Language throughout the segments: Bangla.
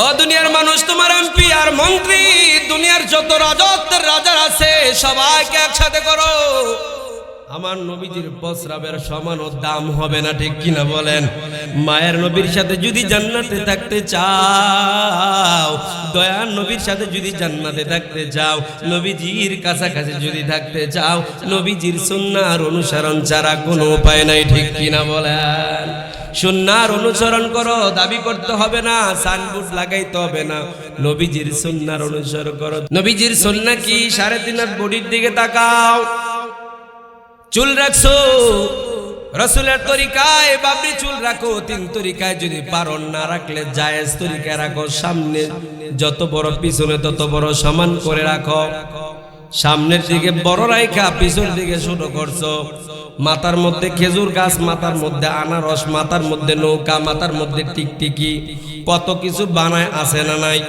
ও দুনিয়ার মানুষ, তোমার এমপি আর মন্ত্রী, দুনিয়ার যত রাজত্বের রাজা আছে সবাইকে একসাথে করো, আমার নবীজির প্রস্রাবের সমানও দাম হবে না, ঠিক কিনা বলেন? মায়ের নবীর সাথে যদি জান্নাতে থাকতে চাও, দয়ার নবীর সাথে যদি জান্নাতে থাকতে চাও, নবীজির কাছাকাছি যদি থাকতে চাও, নবীজির সুন্নাহর অনুসরণ ছাড়া কোনো উপায় নাই, ঠিক কিনা বলেন? সুন্নাহর অনুসরণ করো, দাবি করতে হবে না, সাইনবোর্ড লাগাইতে হবে না, নবীজির সুন্নাহর অনুসরণ করো। নবীজির সুন্নাহ কি? 3.5 হাত বডির দিকে তাকাও, চুল রাখছো রসুলের তরিকায়, বাবরি চুল রাখো 3 তরিকায়, যদি পারো না রাখলে জায়েজ তরিকায় রাখো, সামনে যত বড় পিছনে তত বড় সমান করে রাখো, সামনের দিকে বড় রাখা পিছনের দিকে ছোট করছো, মাথার মধ্যে খেজুর গাছ, মাথার মধ্যে আনারস, মাথার মধ্যে নৌকা, মাথার মধ্যে টিকটিকি, কত কিছু বানায়, আছে না নাই?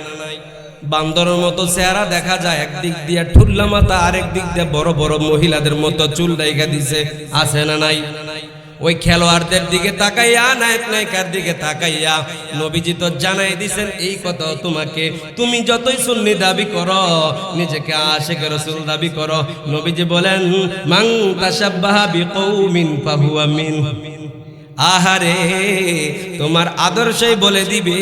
বান্দরের মতো চেহারা দেখা যায়, একদিক দিয়ে ঠুল্লা মাথা, আরেক দিক দিয়ে বড় বড় মহিলাদের মতো চুল ডাইকা দিছে, আছে না নাই? ওই খেলোয়াড়দের দিকে তাকাইয়া, নায়ক নায়িকার দিকে তাকাইয়া নবীজি তো জানাই দিছেন এই কথা তোমাকে, তুমি যতই সুন্নি দাবি করো, নিজেকে আশিকে রাসূল দাবি করো, নবীজি বলেন মান তাশাব্বাহা বিকৌমিন ফাহুয়া মিনহুম। আহারে, তোমার আদর্শই বলে দিবে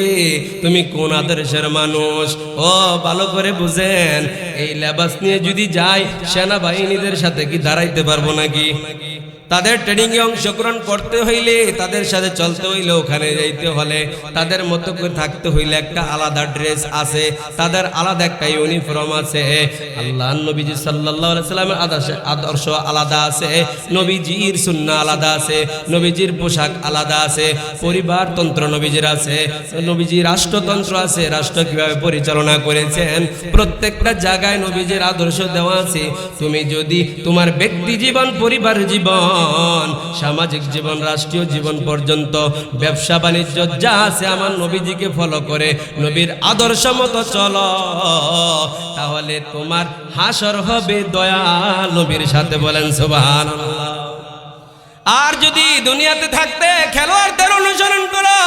তুমি কোন আদর্শের মানুষ। ও ভালো করে বুঝেন, এই লেবাস নিয়ে যদি যাই, সেনাবাহিনীদের সাথে কি দাঁড়াইতে পারবো নাকি? তাদের ট্রেনিং এ অংশগ্রহণ করতে হইলে, তাদের সাথে চলতে হইলে, ওখানে যাইতে হলে, তাদের মতো করে থাকতে হইলে একটা আলাদা ড্রেস আছে, তাদের আলাদা একটা ইউনিফর্ম আছে। আল্লাহর নবীজি সাল্লাল্লাহু আলাইহি সাল্লামের আদর্শ আলাদা আছে, নবীজির সুন্নাহ আলাদা আছে, নবীজির পোশাক আলাদা আছে, পরিবারতন্ত্র নবীজির আছে, নবীজির রাষ্ট্রতন্ত্র আছে, রাষ্ট্র কিভাবে পরিচালনা করেছেন প্রত্যেকটা জায়গায় নবীজির আদর্শ দেওয়া আছে। তুমি যদি তোমার ব্যক্তি জীবন, পরিবার জীবন, সামাজিক জীবন, রাষ্ট্রীয় জীবন পর্যন্ত, ব্যবসা বাণিজ্য যা আছে, আমার নবীজিকে ফলো করে নবীর আদর্শ মতো চলো, তাহলে তোমার হাসর হবে দয়াল নবীর সাথে, বলেন সুবহানাল্লাহ। আর যদি দুনিয়াতে থাকতে খেলোয়াড়দের অনুসরণ করো,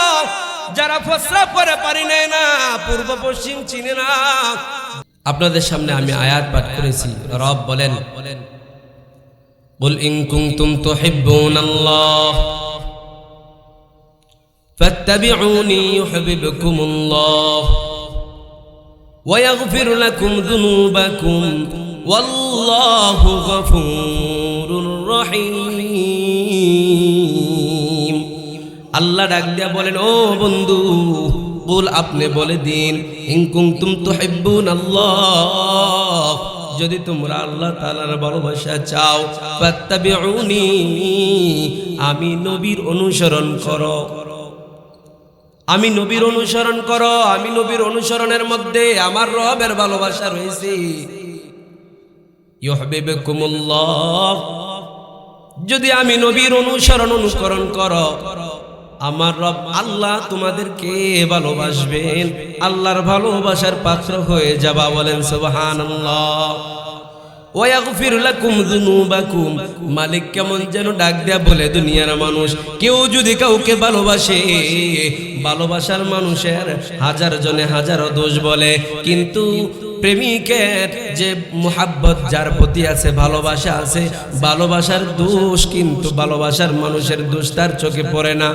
যারা প্রস্রাব করে পারি নেয় না, পূর্ব পশ্চিম চিনে না। আপনাদের সামনে আমি আয়াত পাঠ করেছি, রব বলেন قل إن كنتم تحبون الله فاتبعوني يحببكم الله ويغفر لكم ذنوبكم والله غفور رحيم। আল্লাহ ডাক দিয়া বলেন, ও বন্ধু, বল আপনি বলে দিন, ইন কুনতুম তুহিব্বুনাল্লাহ, যদি তোমরা আল্লাহ তাআলার ভালোবাসা চাও, ফাত্তাবিউনি, আমি নবীর অনুসরণ করো, আমি নবীর অনুসরণ করো। আমি নবীর অনুসরণের মধ্যে আমার রবের ভালোবাসা রয়েছে। ইউহিব্বুকুমুল্লাহ, যদি আমি নবীর অনুকরণ করো, আমার রব আল্লাহ তোমাদেরকে ভালোবাসবেন, আল্লাহর ভালোবাসার পাত্র হয়ে যাবা, বলেন সুবহানাল্লাহ। ওয়াগফির লাকুম যুনুবাকুম, মালিক কেমন যেন ডাক দেয়া বলে, দুনিয়ার মানুষ কেউ যদি কাউকে ভালোবাসে, ভালোবাসার মানুষের হাজার জনে হাজারো দোষ বলে, কিন্তু প্রেমিকের যে মুহাব্বত যার প্রতি আছে, ভালোবাসা আছে, ভালোবাসার দোষ কিন্তু ভালোবাসার মানুষের দোষ তার চোখে পড়ে না।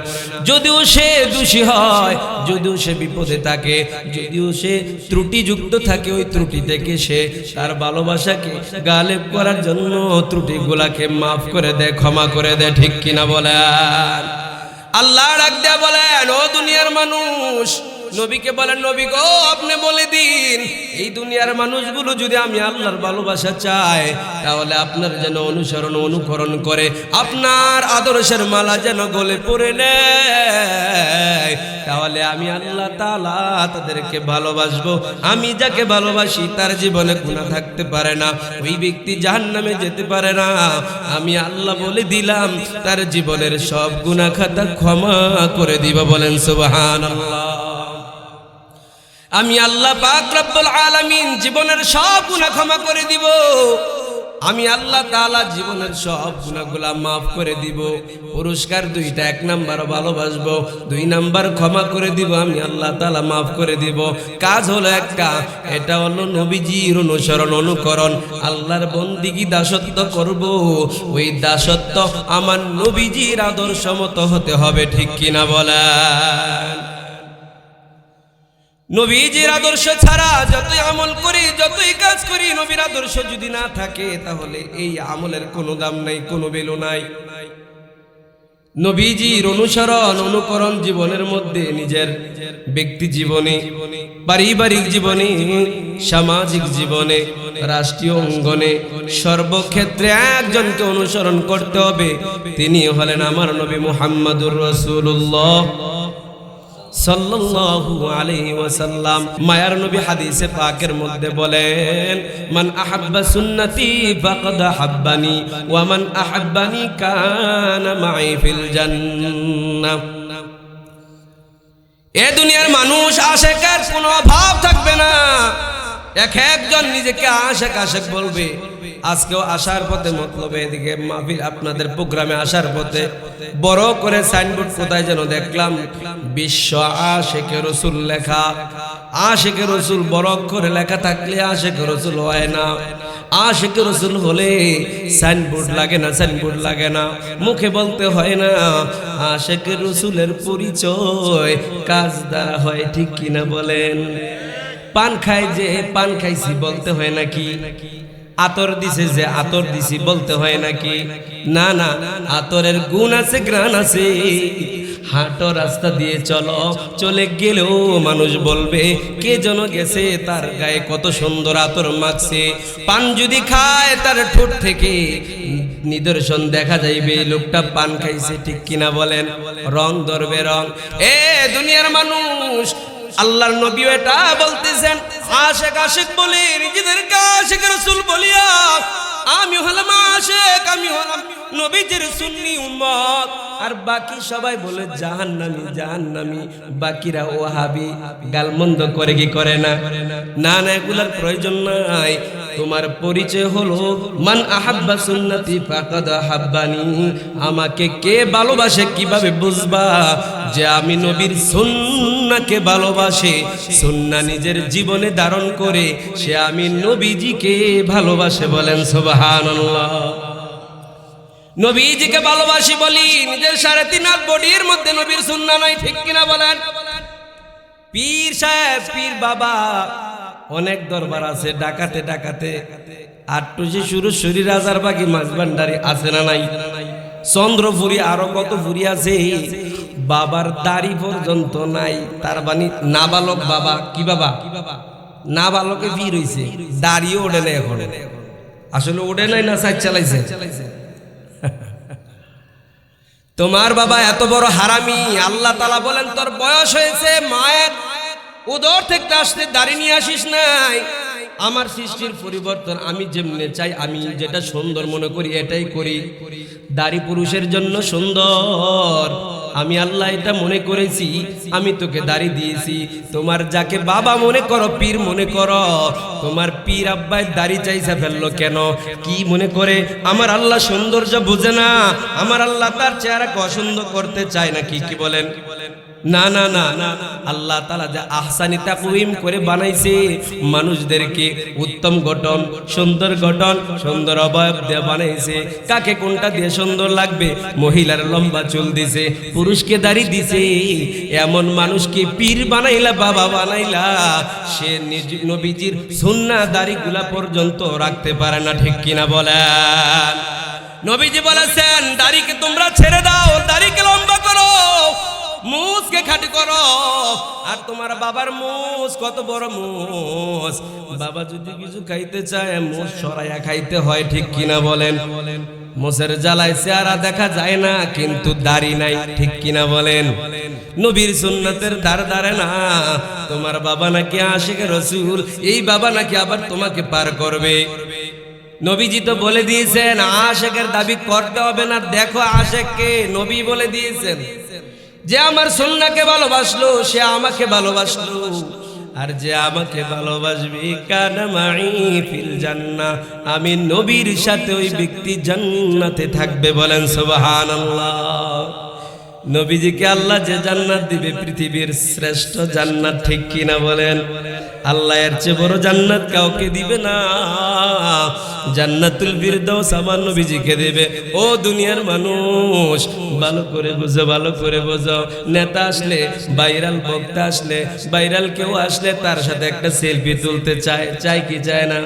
যদিও সে দোষী হয়, যদিও সে বিপদে থাকে, যদিও সে ত্রুটিযুক্ত থাকে, ওই ত্রুটি থেকে সে তার ভালোবাসাকে গালেব করার জন্য ত্রুটিগুলাকে মাফ করে দেয়, ক্ষমা করে দেয়, ঠিক কিনা বলেন? আল্লাহ ডাক দেয়া বলেন, ও দুনিয়ার মানুষ, নবীকে বলেন, নবী গো আপনি বলে দিন, এই দুনিয়ার মানুষগুলো যদি আমি আল্লাহর ভালোবাসা চাই, তাহলে আপনার যেন অনুকরণ করে, আপনার আদর্শের মালা যেন গলে পড়ে নেয়, তাহলে আমি আল্লাহ তাআলা তাদেরকে ভালোবাসবো। আমি যাকে ভালোবাসি তার জীবনে গুনাহ থাকতে পারে না, ওই ব্যক্তি জাহান্নামে যেতে পারে না। আমি আল্লাহ বলে দিলাম, তার জীবনের সব গুনাহ খাতা ক্ষমা করে দিব, বলেন সুবহানাল্লাহ। আমি আল্লাহ পাক রব্বুল আলামিন জীবনের সব গুনাহ ক্ষমা করে দিব। আমি আল্লাহ তাআলা জীবনের সব গুনাহগুলা মাফ করে দিব। পুরস্কার দুইটা, 1 নাম্বার ভালোবাসবো, 2 নাম্বার ক্ষমা করে দিব, আমি আল্লাহ তাআলা মাফ করে দিব। কাজ হলো একটা, এটা হলো নবীজির অনুসরণ অনুকরণ। আল্লাহর বন্দিগি দাসত্ব করব, ওই দাসত্ব আমার নবীজির আদর্শ মতো হতে হবে, ঠিক কিনা বলেন? নবীজির আদর্শ ছাড়া যতই আমল করি, যতই কাজ করি, নবীর আদর্শ যদি না থাকে তাহলে এই আমলের কোনো দাম নাই, কোনো ভ্যালু নাই। নবীজির অনুসরণ অনুকরণ জীবনের মধ্যে, নিজের ব্যক্তি জীবনে, পারিবারিক জীবনে, সামাজিক জীবনে, রাষ্ট্রীয় অঙ্গনে, সর্বক্ষেত্রে একজনকে অনুসরণ করতে হবে। তিনি হলেন আমার নবী মুহাম্মদুর রাসূলুল্লাহ সাল্লাল্লাহু আলাইহি ওয়াসাল্লাম। মায়ার নবী হাদিসে পাকের মধ্যে বলেন, মান আহাব্বা সুন্নতি ফাকাদ হাব্বানি ওয়া মান আহাব্বানি কানা মাই ফিল জান্নাহ। এ দুনিয়ার মানুষ আশেকের কোনো অভাব থাকবে না। একজন নিজেকে আশেক আশেক বলবে। আজকেও আসার পথে, মতলবে এদিকে মাহফিল আপনাদের প্রোগ্রামে আসার পথে বড় করে সাইনবোর্ড কোথায় যেন দেখলাম, বিশ্ব আশেকে রাসূল লেখা। আশেকে রাসূল বড় করে লেখা থাকলে আশেকে রাসূল হয় না। আশেকে রাসূল হলে সাইনবোর্ড লাগে না, সাইনবোর্ড লাগে না, মুখে বলতে হয় না। আশেকে রাসূলের পরিচয় কাজ দ্বারা হয়, ঠিক কিনা বলেন? পান খাই যে পান খাইছি বলতে হয় নাকি? আতর দিছে যে আতর দিছি বলতে হয় নাকি? না না, আতরের গুণ আছে, ঘ্রাণ আছে। হাঁটো রাস্তা দিয়ে চলো, চলে গেলেও মানুষ বলবে কে যেন গেছে, তার গায়ে কত সুন্দর আতর মাখছে। পান যদি খায় তার ঠোঁট থেকে নিদর্শন দেখা যাইবে লোকটা পান খাইছে, ঠিক কিনা বলেন? রং ধরবে রং। এ দুনিয়ার মানুষ, আল্লাহর নবী এটা বলতেছেন, আশেক আশেক বলে নিজেদেরকে আশেক রাসূল বলিয়া, আমি হলাম আশেক, আমি হলাম নবীজির সুন্নি উম্মত, আর বাকি সবাই বলে জাহান্নামী জাহান্নামী, বাকিরা ওয়াহাবি। গালমন্দ করে কি করে না? না না, এগুলার প্রয়োজন নাই। তোমার পরিচয় হলো মান আহাব্বা সুন্নতি ফাকাদ হাব্বানি। আমাকে কে ভালোবাসে কিভাবে বুঝবা যে আমি নবীর সুন্নাহকে ভালোবাসে? সুন্নাহ নিজের জীবনে ধারণ করে সে আমি নবীজিকে ভালোবাসে। বলেন সুবহানাল্লাহ। নবীজিকে ভালোবাসি বলি নিজের 3.5 হাত বডির মধ্যে নবীর সুন্নাহ নাই, ঠিক কিনা বলেন? পীর সাহেব, পীর বাবা, অনেক দরবার আছে, ডাকাতে ডাকাতে আটটুসি সুরেশ্বরী, রাজারবাগী, মাঝভান্ডারি আছে না নাই? চন্দ্রপুরী, আরো কত ফুরি আছে। বাবার দাড়ি পর্যন্ত নাই। তার মানে নাবালক বাবা। কি বাবা? নাবালকে পীর হইছে, দাড়িও ওঠে না এখন। আসলে ওঠে নাই না, সাইড চালাইছে। তোমার বাবা এত বড় হারামি, আল্লাহ তাআলা বলেন তোর বয়স হয়েছে, মায়ের উদর থেকে আসতে দাড়ি নিয়ে আসিস নাই। আমার সৃষ্টির পরিবর্তন, আমি যেমনে চাই, আমি যেটা সুন্দর মনে করি এটাই করি। দাড়ি পুরুষের জন্য সুন্দর, আমি আল্লাহ এটা মনে করেছি, আমি তোকে দাড়ি দিয়েছি। তোমার যাকে বাবা মনে করো, পীর মনে করো, তোমার পীর আব্বাই দাড়ি চাইছে ফেললো কেন? কি মনে করে? আমার আল্লাহ সৌন্দর্য বুঝে না? আমার আল্লাহ তার চেহারাকে অসুন্দর করতে চায় নাকি? কি বলেন? না না না না, আল্লাহ তাআলা যে আহসানি তাকওয়িম করে বানাইছে মানুষদেরকে, উত্তম গঠন, সুন্দর গঠন, সুন্দর অবয়ব দিয়ে বানাইছে। কাকে কোনটা দিয়ে সুন্দর লাগবে? মহিলার লম্বা চুল দিছে, পুরুষকে দাড়ি দিছে। এমন মানুষকে পীর বানাইলা, বাবা বানাইলা, সে নবীজির সুন্নাহ দাড়িগুলা পর্যন্ত রাখতে পারে না, ঠিক কিনা বলেন? নবীজি বলেছেন দাড়িকে তোমরা ছেড়ে দাও, দাড়িকে লম্বা করো, মুছকে খাটি করো। আর তোমার বাবার মুছ কত বড় মুছ, বাবা যদি কিছু খাইতে চায় মুছ সরাইয়া খাইতে হয়, ঠিক কিনা বলেন? মুছের জ্বালায় চেহারা দেখা যায় না, কিন্তু দাড়ি নাই, ঠিক কিনা বলেন? নবীর সুন্নাতের ধার ধারে না। তোমার বাবা নাকি আশিক রাসূল, এই বাবা নাকি আবার তোমাকে পার করবে। নবীজি তো বলে দিয়েছেন আশিকের দাবি করতে হবে না। দেখো আশিককে নবী বলে দিয়েছেন যে আমার সুন্নাহকে ভালোবাসলো সে আমাকে ভালোবাসলো, আর যে আমাকে ভালোবাসবে কানা মাই ফিল জান্নাহ, আমি নবীর সাথে ওই ব্যক্তি জান্নাতে থাকবে। বলেন সুবহানাল্লাহ। নবীজিকে আল্লাহ যে জান্নাত দিবে, পৃথিবীর শ্রেষ্ঠ জান্নাত, ঠিক কিনা বলেন? আল্লাহ এর চেয়ে বড় জান্নাত কাউকে দিবে না। জান্নাতুল ফিরদাউস আমার নবীজিকে দেবে। ও দুনিয়ার মানুষ, ভালো করে বুঝো, ভালো করে বুঝো। নেতা আসলে, ভাইরাল বক্তা আসলে, ভাইরাল কেউ আসলে তার সাথে একটা সেলফি তুলতে চায়, চায় কি চায় না?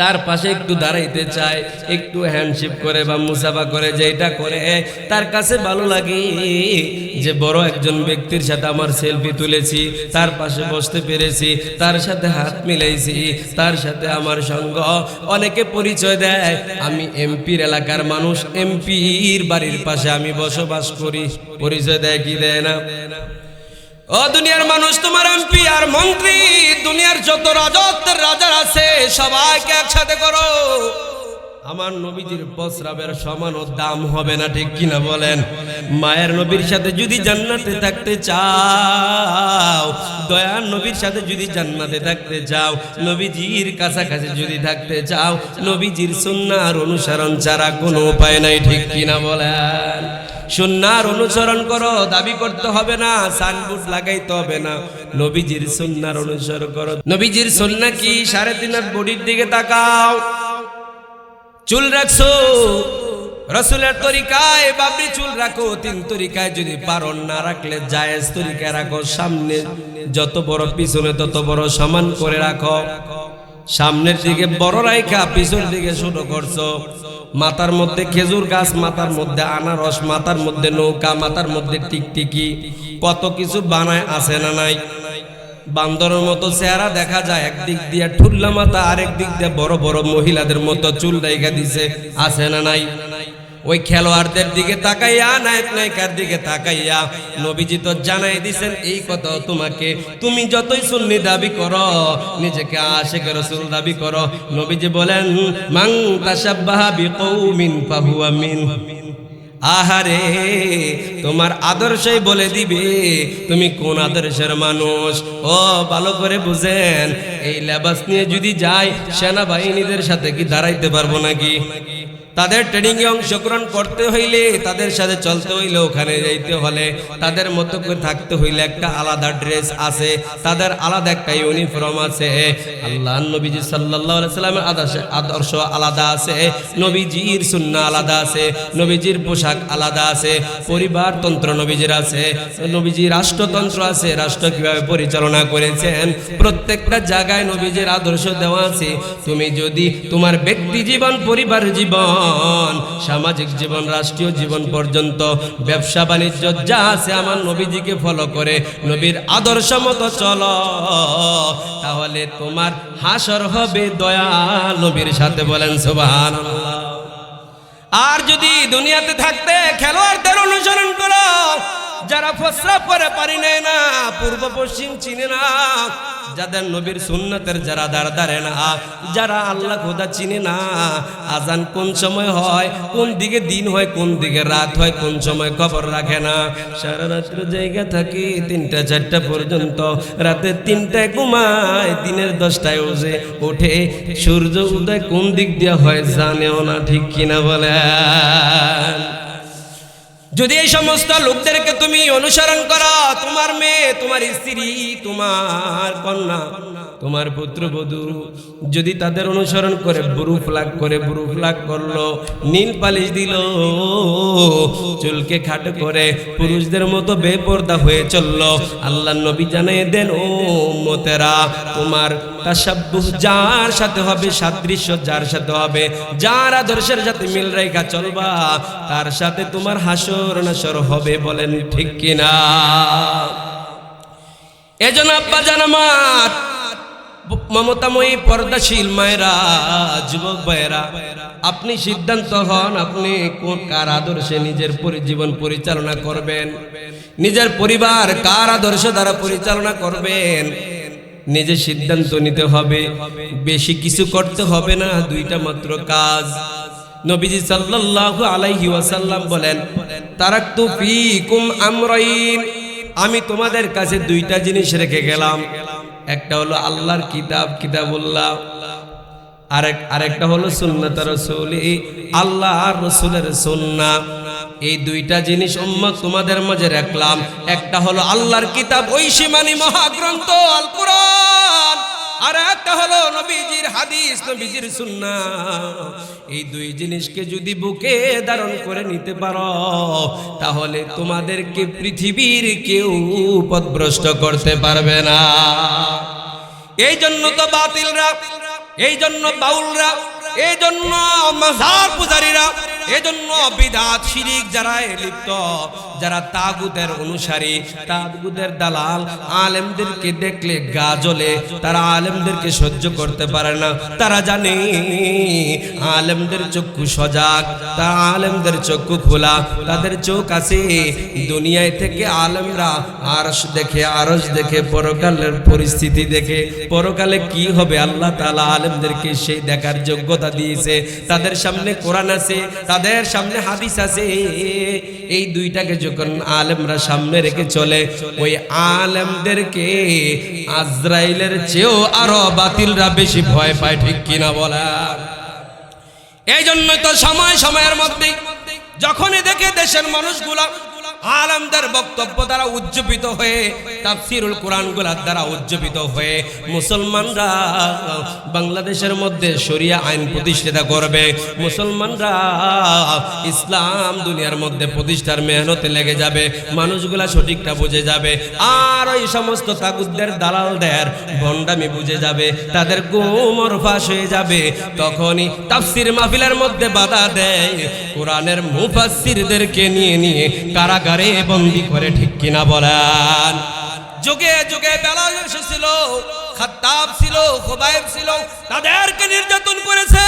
তার পাশে একটু দাঁড়াইতে চায়, একটু হ্যান্ডশেক করে বা মুসাফা করে, যেটা করে তার কাছে ভালো লাগে যে বড় একজন ব্যক্তির সাথে আমার সেলফি তুলেছি, তার পাশে বসতে পেরেছি, তার সাথে হাত মিলাইছি, তার সাথে আমার সঙ্গ। অনেকে পরিচয় দেয় আমি এমপির এলাকার মানুষ, এমপির বাড়ির পাশে আমি বসবাস করি। পরিচয় দেয় কি দেয় না? ও দুনিয়ার মানুষ, তোমার এমপি আর মন্ত্রী, দুনিয়ার যত রাজত্বের রাজা আছে সবাইকে একসাথে করো, আমার নবীজির বস্ত্রাবের সমান দাম হবে না, ঠিক কিনা বলেন? মায়ের নবীর সাথে যদি জান্নাতে থাকতে চাও, দয়ার নবীর সাথে যদি জান্নাতে থাকতে চাও, নবীজির কাছাকাছি যদি থাকতে চাও, নবীজির সুন্নাহর অনুসরণ ছাড়া কোনো উপায় নাই, ঠিক কিনা বলেন? সুন্নাহর অনুসরণ করো, দাবি করতে হবে না, সাইনবোর্ড লাগাইতে হবে না, নবীজির সুন্নাহর অনুসরণ করো। নবীজির সুন্নাহ কি? 3.5 হাত বডির দিকে তাকাও। চুল রাখছো রাসূলের তরিকায়, বাবরি চুল রাখো 3 তরিকায়, যদি পারো না রাখলে জায়েজ তরিকায় রাখো। সামনে যত বড়, পিছনে তত বড়, সমান করে রাখো। সামনের দিকে বড় রাখা, পিছনের দিকে ছোট করছো। মাথার মধ্যে খেজুর গাছ, মাথার মধ্যে আনারস, মাথার মধ্যে নৌকা, মাথার মধ্যে টিকটিকি, কত কিছু বানায়, আছে না নাই? বান্দরের মতো চেহারা দেখা যায়, একদিক দিয়ে ঠুল্লা মাথা, আরেক দিক দিয়ে বড় বড় মহিলাদের মতো চুল রেখে দিছে, আছে না নাই? ওই খেলোয়াড়দের দিকে তাকাইয়া, নায়ক নায়িকার দিকে তাকাইয়া নবীজি তো জানাই দিছেন এই কথা তোমাকে। তুমি যতই সুন্নি দাবি করো, নিজেকে আশিক রাসূল দাবি করো, নবীজি বলেন মান তাশাব্বাহা বিকৌমিন ফাহুয়া মিনহুম। আহারে, তোমার আদর্শই বলে দিবে তুমি কোন আদর্শের মানুষ। ও ভালো করে বুঝেন, এই লেবাস নিয়ে যদি যাই, সেনাবাহিনীদের সাথে কি দাঁড়াইতে পারবো নাকি? তাদের ট্রেনিং এ অংশগ্রহণ করতে হইলে, তাদের সাথে চলতে হইলে, ওখানে যাইতে হলে, তাদের মতো করে থাকতে হইলে একটা আলাদা ড্রেস আছে, তাদের আলাদা একটা ইউনিফর্ম আছে। আল্লাহর নবীজি সাল্লাল্লাহু আলাইহি সাল্লামের আদর্শ আলাদা আছে, নবীজির সুন্নাহ আলাদা আছে, নবীজির পোশাক আলাদা আছে, পরিবারতন্ত্র নবীজির আছে, নবীজির রাষ্ট্রতন্ত্র আছে, রাষ্ট্র কিভাবে পরিচালনা করেছেন প্রত্যেকটা জায়গায় নবীজির আদর্শ দেওয়া আছে। তুমি যদি তোমার ব্যক্তি জীবন, পরিবার জীবন, সামাজিক জীবন, রাষ্ট্রীয় জীবন পর্যন্ত, ব্যবসা বাণিজ্য যা আছে, আমার নবীজিকে ফলো করে নবীর আদর্শ মতো চলো, তাহলে তোমার হাসর হবে দয়াল নবীর সাথে। বলেন সুবহানাল্লাহ। আর যদি দুনিয়াতে থাকতে খেলোয়াড়দের অনুসরণ করো, যারা প্রস্রাব করে পারি নেয় না, পূর্ব পশ্চিম চিনে না, যাদের নবীর সুন্নতের যারা দাঁড়ে না, যারা আল্লাহ খোদা চিনে না, আজান কোন সময় হয়, কোন দিকে দিন হয়, কোন দিকে রাত হয়, কোন সময় খবর রাখে না, সারা রাত্র জায়গা থাকে 3টা 4টা পর্যন্ত, রাতে 3টায় ঘুমায়, দিনের 10টায় ওঠে, সূর্য উদয় কোন দিক দিয়ে হয় জানেও না, ঠিক কিনা বলেন? যদি এই সমস্ত লোকদেরকে তুমি অনুসরণ করো, তোমার মেয়ে, তোমার স্ত্রী, তোমার কন্যা, তোমার পুত্রবধূ যদি তাদের অনুসরণ করে, বুরু ফ্লাগ করলো, নীল পালিশ দিল, চুলকে খাটো করে পুরুষদের মতো বেপরদা হয়ে চললো, আল্লাহর নবী জানিয়ে দেন ও উম্মতেরা, তোমার তাশাব্বুহ যার সাথে হবে, সাদৃশ্য যার সাথে হবে, যার আদর্শের সাথে মিল রেখা চলবা, তার সাথে তোমার হাসর নাসর হবে। বলেন ঠিক কিনা? এজন্য আব্বা জান আমার, মমতাময়ী পর্দাশীল মায়েরা, যুবক ভাইয়েরা, আপনি সিদ্ধান্ত হন আপনি কোন কার আদর্শে নিজের জীবন পরিচালনা করবেন, নিজের পরিবার কার আদর্শ দ্বারা পরিচালনা করবেন। নিজে সিদ্ধান্ত নিতে হবে, বেশি কিছু করতে হবে না, 2টা মাত্র কাজ। নবীজি সাল্লাল্লাহু আলাইহি ওয়াসাল্লাম বলেন, তারাকতু ফীকুম আমরাইন, আমি তোমাদের কাছে 2টা জিনিস রেখে গেলাম। একটা হলো আল্লাহর কিতাব কিতাবুল্লাহ, আরেকটা হলো সুন্নাত রাসূলি, আল্লাহ আর রাসূলের সুন্নাহ। এই দুইটা জিনিস উম্মত তোমাদের মাঝে রাখলাম। একটা হলো আল্লাহর কিতাব, ওই সীমানি মহাগ্রন্থ আল কোরআন, আর একটা হলো নবীজির হাদিস, নবীজির সুন্নাহ। এই দুই জিনিসকে যদি বুকে ধারণ করে নিতে পারো, তাহলে তোমাদেরকে পৃথিবীর কেউ পথভ্রষ্ট করতে পারবে না। এই জন্য তো বাতিলরা, এই জন্য বাউলরা, এই জন্য মাজার পূজারীরা, এই জন্য বিদআত শিরিক যারা লিপ্ত, যারা তাগুতের অনুসারী, তাগুতের দালাল, আলেমদেরকে দেখলে গা জ্বলে, তারা আলেমদেরকে সহ্য করতে পারে না। তারা জানে আলেমদের চক্ষু সজাগ, তারা আলেমদের চক্ষু খোলা, তাদের চোখ আছে দুনিয়ায় থেকে। আলেমরা আরশ দেখে, আরশ দেখে, পরকালের পরিস্থিতি দেখে, পরকালে কি হবে আল্লাহ তাআলা আলেমদেরকে সেই দেখার যোগ্যতা দিয়েছে। তাদের সামনে কোরআন আছে, তাদের সামনে হাদিস আছে। এই দুইটাকে যখন আলেমরা সামনে রেখে চলে, ওই আলেমদেরকে আজরাইলের চেয়েও আরো বাতিলরা বেশি ভয় পায়, ঠিক কিনা বলা? এই জন্য তো সময় সময়ের মধ্যে যখনই দেখে দেশের মানুষগুলা আলেমদের বক্তব্য দ্বারা উজ্জীবিত হয়ে, তাফসীরুল কোরআন গুলার দ্বারা উজ্জীবিত হয়ে মুসলমানরা বাংলাদেশের মধ্যে শরিয়া আইন প্রতিষ্ঠা করবে, মুসলমানরা ইসলাম দুনিয়ার মধ্যে প্রতিষ্ঠার মেহনতে লেগে যাবে, মানুষগুলা সঠিকটা বুঝে যাবে, আর ওই সমস্ত তাগুতদের দালালদের ভণ্ডামি বুঝে যাবে, তাদের গুমর ফাঁস হয়ে যাবে। তখনই তাফসীর মাহফিলের মধ্যে বাধা দেয়, কোরআনের মুফাসসিরদেরকে নিয়ে নিয়ে কারাগারে বন্দী করে, ঠিক কিনা বলেন? যুগে যুগে বেলাল এসেছিল, খাত্তাব ছিল, খুবাইব ছিল, তাদেরকে নির্যাতন করেছে,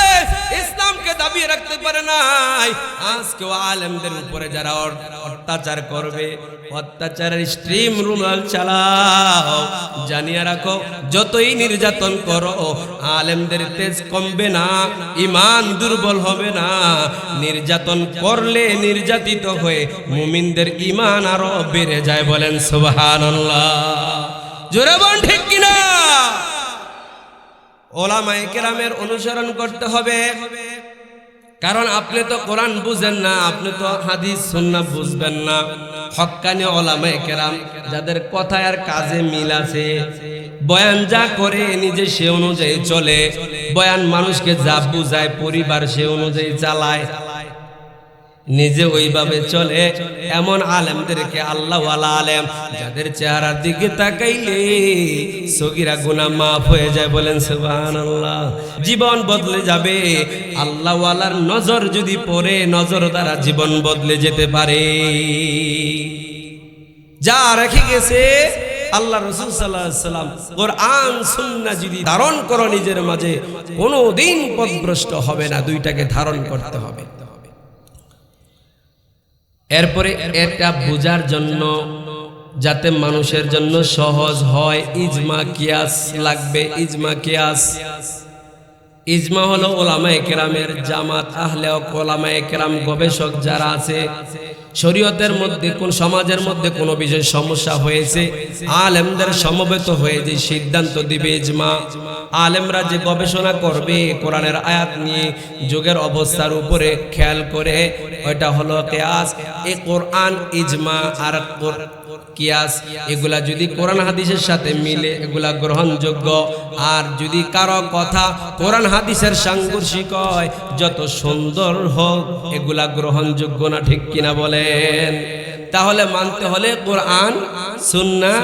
ইসলামকে দাবিয়ে রাখতে পারে নাই। আজকেও আলেমদের উপরে যারা অত্যাচার করবে, অত্যাচারের স্ট্রিম রুমাল চালাও, জানিয়ে রাখো যতই নির্যাতন করো আলেমদের তেজ কমবে না, ঈমান দুর্বল হবে না। নির্যাতন করলে নির্যাতিত হয়ে মুমিনদের ঈমান আরো বেড়ে যায়, বলেন সুবহানাল্লাহ। জোরে বল ঠিক কিনা? ওলামায়ে কেরামের অনুসরণ করতে হবে, কারণ আপনি তো কোরআন বুঝেন না, আপনি তো হাদিস সুন্নাহ বুঝবেন না। হক্কানি ওলামায়ে কেরাম যাদের কথায় আর কাজে মিল আছে, বয়ান যা করে নিজে সে অনুযায়ী চলে, বয়ান মানুষকে যা বুঝায় পরিবার সে অনুযায়ী চালায়, নিজে ওইভাবে চলে, এমন আলেমদেরকে আল্লাহওয়ালা আলেম, যাদের চেহারার দিকে তাকাইলে সগীরা গুনাহ মাফ হয়ে যায়, বলেন সুবহানাল্লাহ। জীবন বদলে যাবে। আল্লাহওয়ালার নজর যদি পড়ে, নজর দ্বারা জীবন বদলে যেতে পারে। যা রেখে গেছে আল্লাহ রাসূল সাল্লাল্লাহু আলাইহি ওয়াসাল্লাম, কোরআন সুন্নাহ যদি ধারণ করো নিজের মাঝে, কোনোদিন পথভ্রষ্ট হবে না। দুইটাকে ধারণ করতে হবে। এরপরে এটা বোঝার জন্য, যাতে মানুষের জন্য সহজ হয়, ইজমা কিয়াস লাগবে। ইজমা কিয়াস, ইজমা হলো ওলামায়ে কেরামের জামাত, আহলে হক ওলামায়ে কেরাম গবেষক যারা আছে, শরীয়তের মধ্যে কোন সমাজের মধ্যে কোনো বিষয় সমস্যা হয়েছে, আলেমদের সমবেত হয়ে যে সিদ্ধান্ত দিবে ইজমা। আলেমরা যে গবেষণা করবে কোরআনের আয়াত নিয়ে, যুগের অবস্থার উপরে খেয়াল করে, ওইটা হলো কিয়াস। এই কোরআন, ইজমা আর কিয়াস, এগুলা যদি কোরআন হাদিসের সাথে মিলে এগুলা গ্রহণযোগ্য। আর যদি কারো কথা কোরআন হাদিসের সাংঘর্ষিক হয়, যত সুন্দর হোক, এগুলা গ্রহণযোগ্য না, ঠিক কিনা বলেন? তাহলে মানতে হলে কোরআন, সুন্নাহ,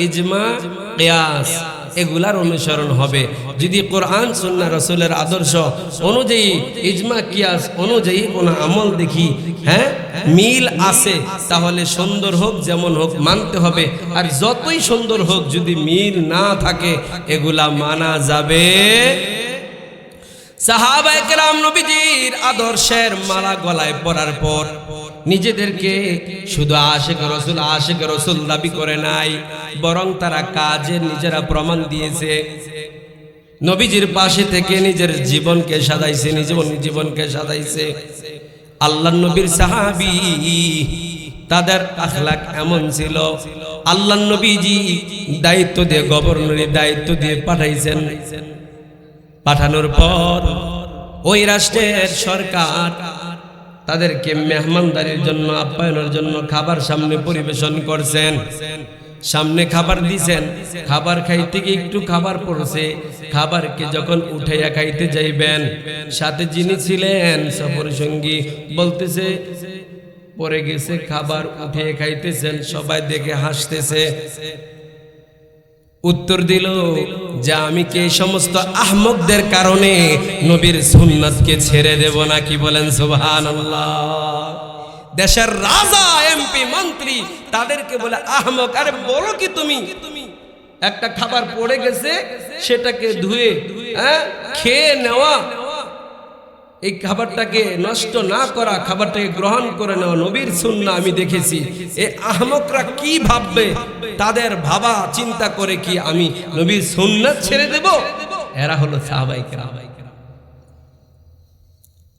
ইজমা, কিয়াস এগুলার অনুসরণ হবে। যদি কোরআন সুন্নাহ রাসূলের আদর্শ অনুযায়ী, ইজমা কিয়াস অনুযায়ী কোন আমল দেখি মিল আছে, তাহলে সুন্দর হোক যেমন হোক মানতে হবে। আর যতই সুন্দর হোক, যদি মিল না থাকে এগুলা মানা যাবে। সাহাবায়ে কেরাম নবীজির আদর্শের মালা গলায় পরার পর নিজেদেরকে শুধু আশিক রাসূল দাবি করে নাই, বরং তারা কাজে নিজেরা প্রমাণ দিয়েছে। নবীজির পাশে থেকে নিজের জীবনকে সাজাইছে, জীবনকে সাজাইছে। আল্লাহর নবীর সাহাবী, তাদের আখলাক এমন ছিল, আল্লাহর নবীজি দায়িত্ব দিয়ে গভর্নরের দায়িত্ব দিয়ে পাঠাইছেন। পাঠানোর পর ওই রাষ্ট্রের সরকার তাদেরকে মেহমানদারির জন্য আপ্যায়নের জন্য খাবার সামনে পরিবেশন করছেন, সামনে খাবার দিছেন। খাবার খাইতে গিয়ে একটু খাবার পড়ছে, খাবারকে যখন উঠাইয়া খাইতে যাইবেন, সাথে যিনি ছিলেন সফর সঙ্গী বলতেছে পড়ে গেছে, খাবার উঠিয়ে খাইতেছেন, সবাই দেখে হাসতেছে। উত্তর দিল যে আমি কি এই সমস্ত আহমকদের কারণে নবীর সুন্নাতকে ছেড়ে দেব নাকি? বলেন সুবহানাল্লাহ। দেশের রাজা, এমপি, মন্ত্রী তাদেরকে বলে আহমক। আরে বলো কি তুমি, একটা খাবার পড়ে গেছে সেটাকে ধুয়ে খেয়ে নেওয়া, এই খাবারটাকে নষ্ট না করা, খাবারটাকে গ্রহণ করে নেওয়া নবীর সুন্নাহ আমি দেখেছি। এই আহমকরা কি ভাববে, তাদের ভাবা চিন্তা করে কি আমি নবীর সুন্নাত ছেড়ে দেব? এরা হলো সাহাবায়ে কেরাম।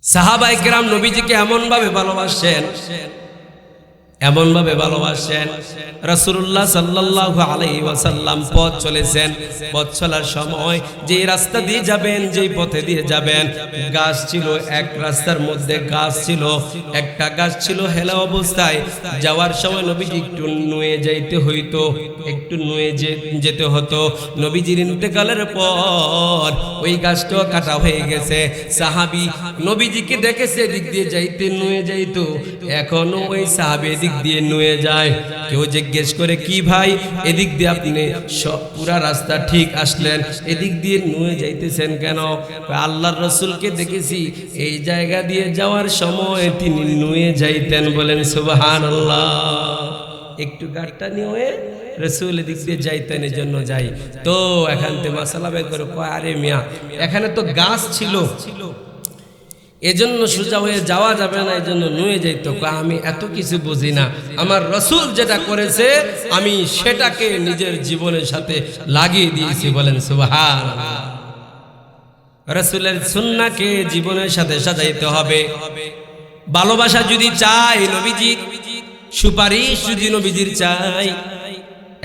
সাহাবায়ে কেরাম নবীজিকে এমন ভাবে ভালোবাসেন, এমন ভাবে ভালোবাসেন। রাসূলুল্লাহ সাল্লাল্লাহু আলাইহি ওয়াসাল্লাম পথ চলেছেন, পথ চলার সময় যে রাস্তা দিয়ে যাবেন, যেই পথে দিয়ে যাবেন, গাছ ছিল, এক রাস্তার মধ্যে গাছ ছিল, একটা গাছ ছিল হেলা অবস্থায়। যাওয়ার সময় নবীজি একটু নুয়ে যাইতে হইতো, একটু নুয়ে যেতে হতো। নবীজির ইন্তেকালের পর ওই গাছটাও কাটা হয়ে গেছে। সাহাবী নবীজিকে দেখেছে এদিক দিয়ে যাইতে নুয়ে যাইতো, এখনো ওই সাহাবী এদিক দিয়ে নুয়ে যায়। কেউ জিজ্ঞেস করে কি ভাই এদিক দিয়ে আপনি সব পুরা রাস্তা ঠিক আসলেন, এদিক দিয়ে নুয়ে যাইতেছেন কেন? আল্লাহর রাসূলকে দেখেছি এই জায়গা দিয়ে যাওয়ার সময় তিনি নুয়ে যাইতেন। বলেন সুবহানাল্লাহ। একটু গাড়টা নিয়ে রাসূল এদিক দিয়ে যাইতেন, এই জন্য যাই। তো এখান থেকে মাসালা বের করে কয় আরে মিয়া এখানে তো গাছ ছিল, এজন্য সোজা হয়ে যাওয়া যাবে না, এজন্য নুয়ে যাইতো। আমি এত কিছু বুঝি না, আমার রাসূল যেটা করেছে আমি সেটাকে নিজের জীবনের সাথে লাগিয়ে দিয়েছি। বলেন সুবহানাল্লাহ। রাসূলের সুন্নাহকে জীবনের সাথে সাজাইতে হবে। ভালোবাসা যদি চাই, নবীজি সুপারিশ যদি নবীজির চাই,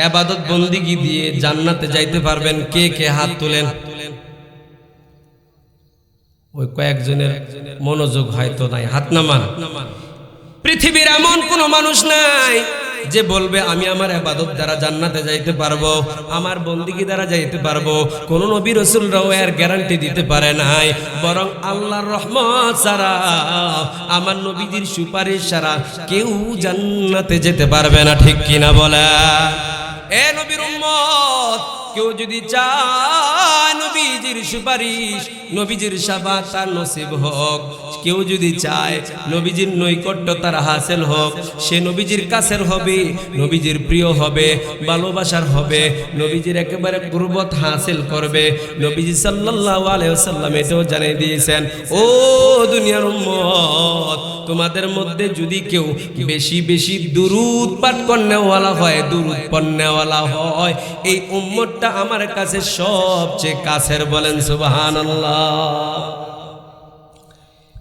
ইবাদত বন্দেগী দিয়ে জান্নাতে যাইতে পারবেন। কে কে হাত তুলেন? ওই কয়েকজনের মনোযোগ হয়তো নাই, হাত নামান। পৃথিবীর এমন কোন মানুষ নাই যে বলবে আমি আমার ইবাদত দ্বারা জান্নাতে যাইতে পারবো, আমার বন্দেগী দ্বারা যাইতে পারবো। কোন নবী রাসূলরাও এর গ্যারান্টি দিতে পারে নাই। বরং আল্লাহর রহমত ছাড়া, আমার নবীজির সুপারিশ ছাড়া কেউ জান্নাতে যেতে পারবে না। ঠিক কিনা বলে? এ নবীর উম্মত, কেউ যদি চায় নবীজির সুপারিশ, নবীজির শাফাআত তার নসিব হোক, কেউ যদি চায় নবীজির নৈকট্য তার হাসিল হোক, সে নবীজির কাছের হবে, নবীজির প্রিয় হবে, ভালোবাসার হবে, নবীজির একেবারে কুরবত হাসিল করবে। নবীজি সাল্লাল্লাহু আলাইহি ওয়াসাল্লাম এটাও জানিয়ে দিয়েছেন, ও দুনিয়ার উম্মত, তোমাদের মধ্যে যদি কেউ বেশি বেশি দুরূদ পাঠ করনেওয়ালা হয়, দুরূদ পড়নেওয়ালা হয়, এই উম্মতটা আমার কাছে সবচেয়ে কাছের। বলেন সুবহানাল্লাহ।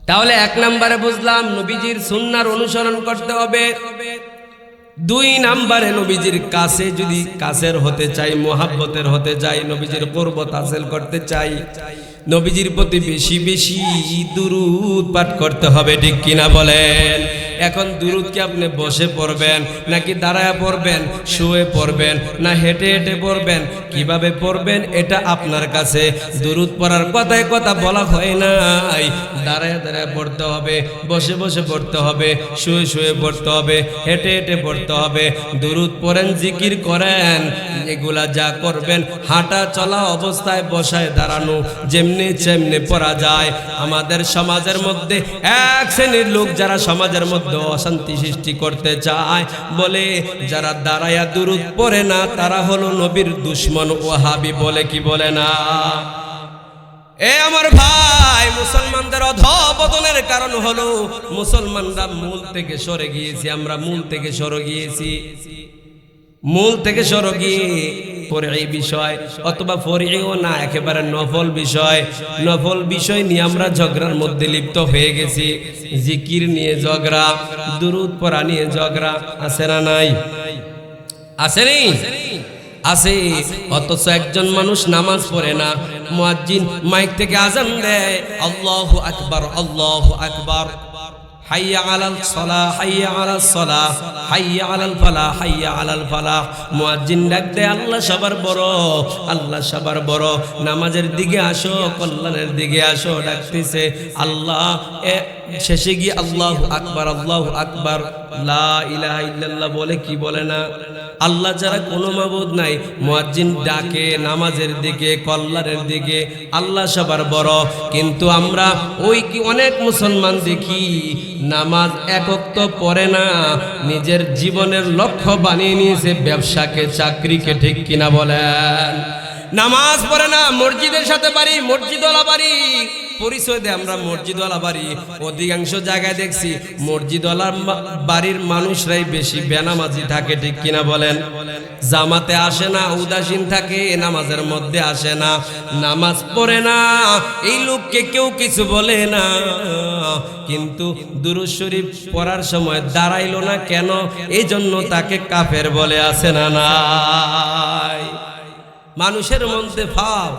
তাহলে এক নম্বরে বুঝলাম নবীজির সুন্নাহর অনুসরণ করতে হবে। দুই নম্বরে নবীজির কাছে যদি কাছের হতে চাই, মুহাব্বতের হতে চাই, নবীজির কুরবত হাসিল করতে চাই, নবীজির প্রতি বেশি বেশি দুরূদ পাঠ করতে হবে। ঠিক কিনা বলেন? এখন দুরূদ কি আপনি বসে পড়বেন, নাকি দাঁড়ায় পড়বেন, শুয়ে পড়বেন, না হেঁটে হেঁটে পড়বেন, কিভাবে পড়বেন এটা আপনার কাছে। দুরূদ পড়ার কথায় কথা বলা হয় নাই। দাঁড়ায় দাঁড়ায় পড়তে হবে, বসে বসে পড়তে হবে, শুয়ে শুয়ে পড়তে হবে, হেঁটে হেঁটে পড়তে হবে। দুরূদ পড়েন, জিকির করেন, এগুলা যা করবেন হাঁটা চলা অবস্থায়, বসায় দাঁড়ানো যেমনি যেমনি পড়া যায়। আমাদের সমাজের মধ্যে এক শ্রেণীর লোক যারা সমাজের মধ্যে অশান্তি সৃষ্টি করতে চায়, বলে যারা দাঁড়ায়া দুরূদ পড়ে না তারা হলো নবীর দুশমন, ওয়াহাবি বলে। কি বলে না? এ আমার ভাই, মুসলমানদের অধঃপতনের কারণ হলো মুসলমানরা মূল থেকে সরে গিয়েছি। আমরা মূল থেকে সরে গিয়েছি, মূল থেকে সরে গিয়ে ফরঈ বিষয় অথবা ফরঈও না, একেবারে নফল বিষয় নিয়ে আমরা ঝগড়ার মধ্যে লিপ্ত হয়ে গেছি। জিকির নিয়ে ঝগড়া, দুরূদ পড়া নিয়ে ঝগড়া, আছে না নাই? আসেনি? আছে। অথচ একজন মানুষ নামাজ পড়ে না। মুয়াজ্জিন মাইক থেকে আজান দেয়, আল্লাহু আকবার, আল্লাহু আকবার, হাইয়া আলাল সালাহ, হাইয়া আলাস সালাহ, হাইয়া আলাল ফালাহ, হাইয়া আলাল ফালাহ। মুয়াজ্জিন ডাক দেয়, আল্লাহ সবার বড়, আল্লাহ সবার বড়, নামাজের দিকে আসো, কল্যাণের দিকে আসো, ডাকতেছে আল্লাহ। শেষে গিয়ে আল্লাহু আকবার, আল্লাহু আকবার, লা ইলাহা ইল্লাল্লাহ বলে কি বলে না? আল্লাহ যারা কোনো মাবুদ নাই, মুয়াজ্জিন ডাকে নামাজের দিকে, কল্যাণের দিকে, আল্লাহ সবার বড়। কিন্তু আমরা ওই কি অনেক মুসলমান দেখি নামাজ এক ওয়াক্ত পড়ে না, নিজের জীবনের লক্ষ্য বানিয়ে নিয়েছে ব্যবসাকে, চাকরিকে, ঠিক কিনা বলেন? নামাজ পড়ে না, মসজিদের সাথে বাড়ি, মসজিদওয়ালা বাড়ি পরিচয় দেয় আমরা মসজিদওয়ালা বাড়ি। অধিকাংশ জায়গায় দেখছি মসজিদওয়ালা বাড়ির মানুষরাই বেশি বেনামাজি থাকে, ঠিক কিনা বলেন? জামাতে আসে না, উদাসীন থাকে, নামাজের মধ্যে আসে না, নামাজ পড়ে না, এই লোককে কেউ কিছু বলে না। কিন্তু দুরূদ শরীফ পড়ার সময় দাঁড়াইলো না কেন? এই জন্য তাকে কাফের বলে, আছে না নাই? মানুষের মধ্যে ভাব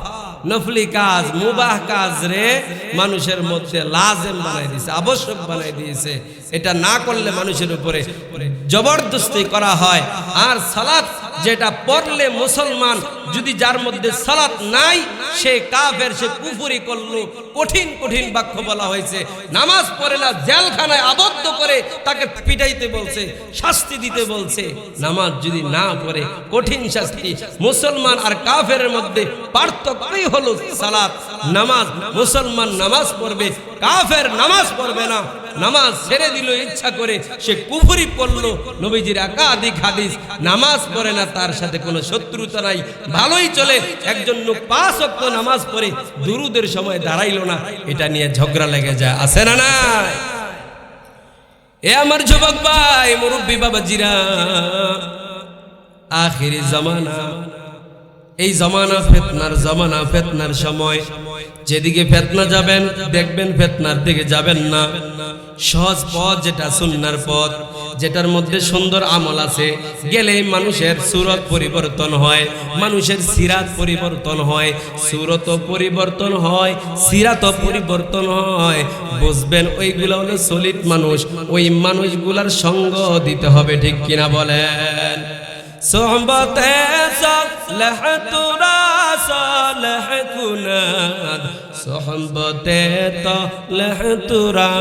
নফলি কাজ, মুবাহ কাজ রে মানুষের মধ্যে লাজেম বানাই দিয়েছে, আবশ্যক বানাই দিয়েছে। এটা না করলে মানুষের উপরে জবরদস্তি করা হয়। আর সালাত যেটা পড়লে মুসলমান, যদি যার মধ্যে সালাত নাই সে কাফের, সে কুফরি করলো। কঠিন কঠিন বাক্য বলা হয়েছে। নামাজ পড়ে না, জেলখানায় আবদ্ধ করে তাকে পিটাইতে বলছে, শাস্তি দিতে বলছে। নামাজ যদি না পড়ে কঠিন শাস্তি। মুসলমান আর কাফের মধ্যে পার্থক্যই হলো সালাত, নামাজ। মুসলমান নামাজ পড়বে, কাফের নামাজ পড়বে না। নামাজ ছেড়ে দিল ইচ্ছা করে, সে কুফরি পড়লো। নবীজির একাধিক হাদিস, নামাজ পড়ে না তার সাথে কোনো শত্রুতা নাই, ভালোই চলে। একজন লোক 5 ওয়াক্ত নামাজ পড়ে দুরুদের সময় দাঁড়াইলো না, এটা নিয়ে ঝগড়া লেগে যায়, আছে না নাই? এ আমার যুবক ভাই, মুরব্বী বাবাজিরা, আখিরি জামানা, এই জামানা ফিতনার জামানা, ফিতনার সময়। যেদিকে ফিতনা যাবেন দেখবেন, ফিতনার দিকে যাবেন না। সহজ পথ যেটা সুন্নাহর পথ, যেটার মধ্যে সুন্দর আমল আছে, গেলে মানুষের সুরত পরিবর্তন হয়, মানুষের সিরাত পরিবর্তন হয়, সুরত পরিবর্তন হয়, সিরাত পরিবর্তন হয়। বুঝবেন ওইগুলো হলো সলিড মানুষ, ওই মানুষগুলার সঙ্গ দিতে হবে, ঠিক কিনা বলেন? সোহবতে সালেহ তুরা সালেহ কুনাদ, সোহবতে সালেহ তুরা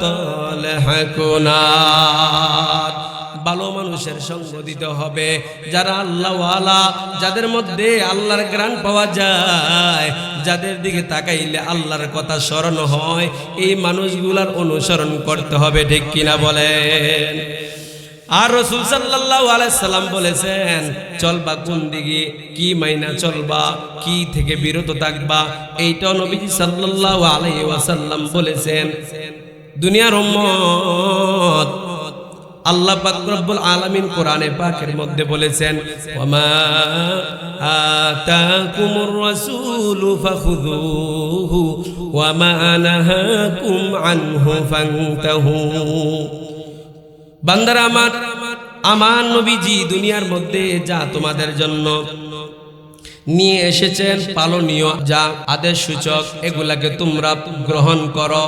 সালেহ কুনাদ। ভালো মানুষের সঙ্গ দিতে হবে, যারা আল্লাহওয়ালা, যাদের মধ্যে আল্লাহর গ্রাণ পাওয়া যায়, যাদের দিকে তাকাইলে আল্লাহর কথা স্মরণ হয়, এই মানুষগুলার অনুসরণ করতে হবে, ঠিক কিনা বলেন? আর রাসূল সাল্লাল্লাহু আলাইহি সাল্লাম বলেছেন, চলবা কোন দিকে, কি মাইনা চলবা, কি থেকে বিরত থাকবা, এইটা নবীজি সাল্লাল্লাহু আলাইহি ওয়াসাল্লাম বলেছেন। দুনিয়ার উম্মত, আল্লাহ পাক রব্বুল আলামিন কোরআনে পাকের মধ্যে বলেছেন, ওয়ামা আতাকুমুর রাসূলু ফাখুযুহু ওয়ামা নাহাকুম আনহু ফান্তাহু। বান্দারা আমার, আমার নবীজি দুনিয়ার মধ্যে যা তোমাদের জন্য নিয়ে এসেছেন, পালনীয় যা আদেশ সূচক, এগুলাকে তোমরা গ্রহণ করো।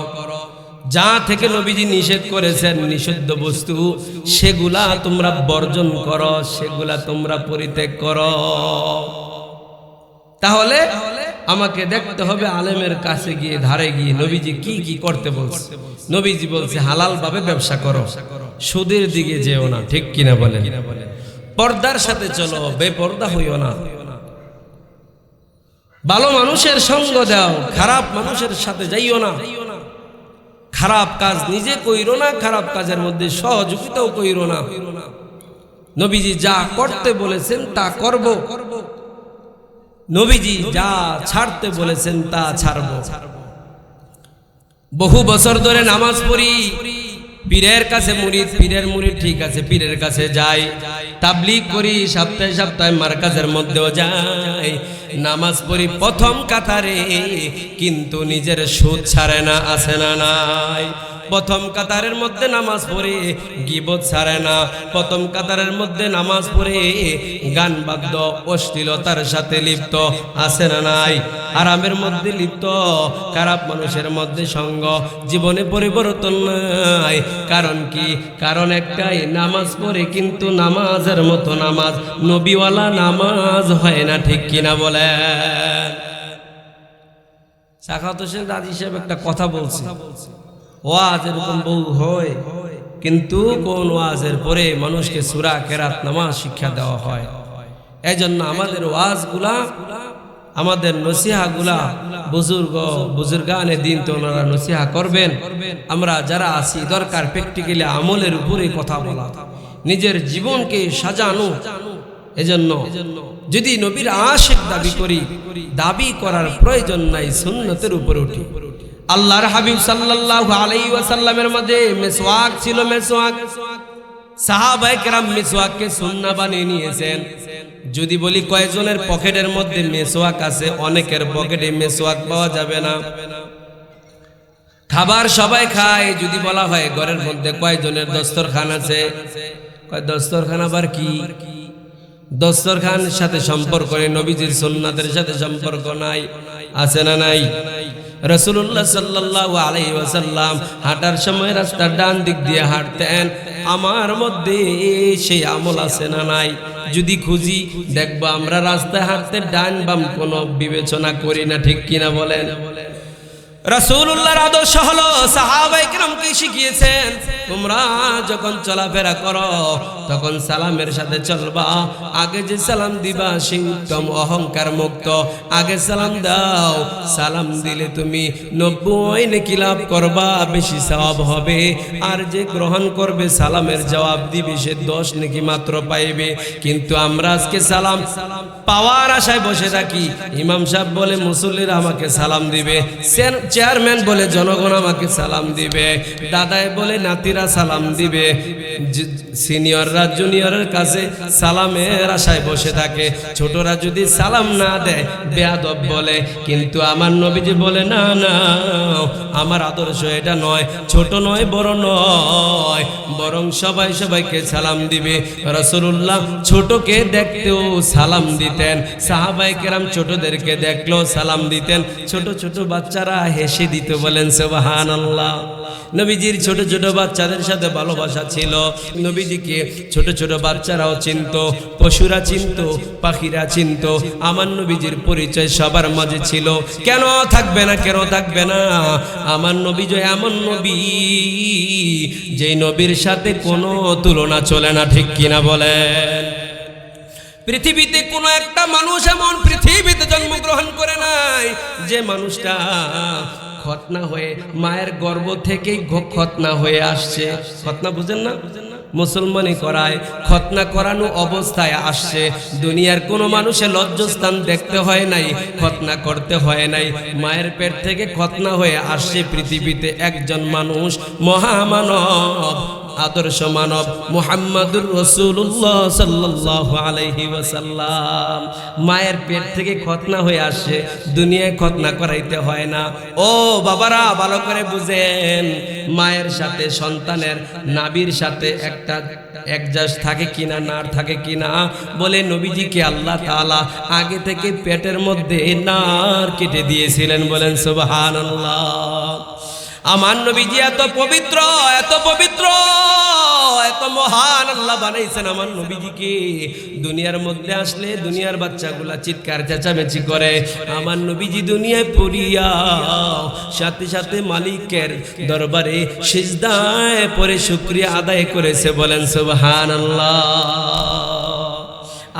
যা থেকে নবীজি নিষেধ করেছেন, নিষিদ্ধ বস্তু, সেগুলা তোমরা বর্জন করো, সেগুলা তোমরা পরিত্যাগ করো। তাহলে আমাকে দেখতে হবে আলেমের কাছে গিয়ে, ধারে গিয়ে নবীজি কি কি করতে বলছে। নবীজি বলছে হালাল ভাবে ব্যবসা করো, সুদের দিকে যেও না, ঠিক কিনা বলেন? পর্দার সাথে চলো, বেপর্দা হইও না। ভালো মানুষের সঙ্গ দাও, খারাপ মানুষের সাথে যাইও না। খারাপ কাজ নিজে কইরো না, খারাপ কাজের মধ্যে সহযোগিতাও কইরো না। নবীজি যা করতে বলেছেন তা করব, নবীজি যা ছাড়তে বলেছেন তা ছাড়ব। বহু বছর ধরে নামাজ পড়ি, পীরের কাছে মুরিদ, পীরের মুরিদ ঠিক আছে, পীরের কাছে যাই, তাবলীগ করি, সপ্তাহে সপ্তাহে মারকাজের মধ্যেও যাই, নামাজ পড়ি প্রথম কাতারে, কিন্তু নিজের সুদ ছাড়ে না, আছে না নাই? প্রথম কাতারের মধ্যে নামাজ পড়ে গীবত ছাড়ে না, প্রথম কাতারের মধ্যে নামাজ পড়ে গান বাদ্য অশ্লীলতার সাথে লিপ্ত আছে না নাই? আরামের মধ্যে লিপ্ত, খারাপ মানুষের মধ্যে সঙ্গ, জীবনে পরিবর্তন নাই। কারণ কি? কারণ একটাই, নামাজ পড়ে কিন্তু নামাজের মতো নামাজ, নবীওয়ালা নামাজ হয় না, ঠিক কিনা বলেন? সাখাওয়াত হোসেন রাজি সাহেব একটা কথা বলছে, ওয়াজ এরকম বহু হয়, কিন্তু কোন ওয়াজের পরে মানুষকে সূরা কেরাত নামাজ শিক্ষা দেওয়া হয়। এজন্য আমাদের ওয়াজগুলা, আমাদের নসিহাগুলা বুজুর্গানে দিন তো ওনারা নসিহা করবেন। আমরা যারা আছি দরকার প্র্যাকটিক্যালি আমলের উপরে কথা বলা, নিজের জীবনকে সাজানো। এজন্য যদি নবীর আশিক দাবি করি, দাবি করার প্রয়োজন নাই, সুন্নতের উপরে উঠি। আল্লাহর হাবিব সাল্লাল্লাহু আলাইহি ওয়াসাল্লামের মধ্যে মিসওয়াক ছিল, মিসওয়াক। সাহাবায়ে কেরাম মিসওয়াককে সুন্নাহ বানিয়ে নিয়েছেন। যদি বলি কয়জনের পকেটের মধ্যে মিসওয়াক আছে, অনেকের পকেটে মিসওয়াক পাওয়া যাবে না। খাবার সবাই খায়, যদি বলা হয় ঘরের মধ্যে কয়জনের দস্তরখান আছে, কয় দস্তরখান আবার কি? দস্তরখান সাথে সম্পর্ক নেই, নবীজির সুন্নাতের সাথে সম্পর্ক নাই, আছে না নাই? রাসূলুল্লাহ সাল্লাল্লাহু আলাইহি ওয়াসাল্লাম হাঁটার সময় রাস্তার ডান দিক দিয়ে হাঁটতেন, আমার মধ্যে সেই আমল আছে না নাই? যদি খুঁজি দেখবো আমরা রাস্তায় হাঁটতে ডান বাম কোনো বিবেচনা করি না, ঠিক কিনা বলেন? রাসূলুল্লাহর আদর্শ হলো সাহাবায়ে কেরামকে শিখিয়েছেন, তোমরা যখন চলাফেরা করো তখন সালামের সাথে চলবা। আগে যে সালাম দিবা সেই উত্তম, অহংকার মুক্ত। আগে সালাম দাও, সালাম দিলে তুমি 90 নেকি লাভ করবা, বেশি সওয়াব হবে। আর যে গ্রহণ করবে সালামের জবাব দিবে সে 10 নেকি মাত্র পাইবে। কিন্তু আমরা আজকে সালাম পাওয়ার আশায় বসে থাকি। ইমাম সাহেব বলে মুসল্লিরা আমাকে সালাম দিবে, চেয়ারম্যান বলে জনগণ আমাকে সালাম দিবে, দাদাই বলে নাতিরা সালাম দিবে, সিনিয়ররা জুনিয়রের কাছে সালামের আশায় বসে থাকে। ছোটরা যদি সালাম না দেয় বেয়াদব বলে। কিন্তু আমার নবীজি বলে না না, আমার আদর্শ এটা নয়, ছোট নয় বড় নয়, বরং সবাই সবাইকে সালাম দিবে। রাসূলুল্লাহ ছোটকে দেখতেও সালাম দিতেন, সাহাবায়ে কেরাম ছোটদেরকে দেখলেও সালাম দিতেন। ছোট ছোট বাচ্চারা হেসে দিত, বলেন সুবহানাল্লাহ। নবীজির ছোট ছোট বাচ্চাদের সাথে ভালোবাসা ছিল। নবীজিকে ছোট ছোট বাচ্চারাও চিনত, পশুরা চিনত, পাখিরা চিনত। আমার নবীজির পরিচয় সবার মাঝে ছিল। কেন থাকবে না? কেন থাকবে না? আমার নবী যে এমন নবী, যেই নবীর সাথে কোনো তুলনা চলে না, ঠিক কিনা বলেন? পৃথিবীতে কোনো একটা মানুষ এমন পৃথিবীতে জন্মগ্রহণ করে নাই যে মানুষটা খতনা হয়ে মায়ের গর্ভ থেকেই খতনা হয়ে আসছে। খতনা বুঝেন না? মুসলমানি করায় খতনা করানো অবস্থায় আসছে। দুনিয়ার কোনো মানুষের লজ্জাস্থান দেখতে হয় নাই, খতনা করতে হয় নাই, মায়ের পেট থেকে খতনা হয়ে আসছে পৃথিবীতে একজন মানুষ, মহামানব, আদর্শ মানব মুহাম্মাদুর রাসূলুল্লাহ সাল্লাল্লাহু আলাইহি ওয়াসাল্লাম। মায়ের পেট থেকে খতনা হয়ে আসে, দুনিয়ায় খতনা করাইতে হয় না। ও বাবারা ভালো করে বুঝেন, মায়ের সাথে সন্তানের নাভির সাথে একটা একজাস থাকে কিনা, নার থাকে কিনা? বলে নবীজিকে আল্লাহ তাআলা আগে থেকে পেটের মধ্যে নার কেটে দিয়েছিলেন, বলেন সুবহানাল্লাহ। আমার নবীজি এত পবিত্র, এত পবিত্র, এত মহান আল্লাহ বানাইছেন আমার নবীজিকে। দুনিয়ার মধ্যে আসলে দুনিয়ার বাচ্চাগুলা চিৎকার চেঁচামেচি করে, আমার নবীজি দুনিয়ায় পড়িয়া সাথে সাথে মালিকের দরবারে সিজদায় পড়ে শুকরিয়া আদায় করেছে, বলেন সুবহানাল্লাহ।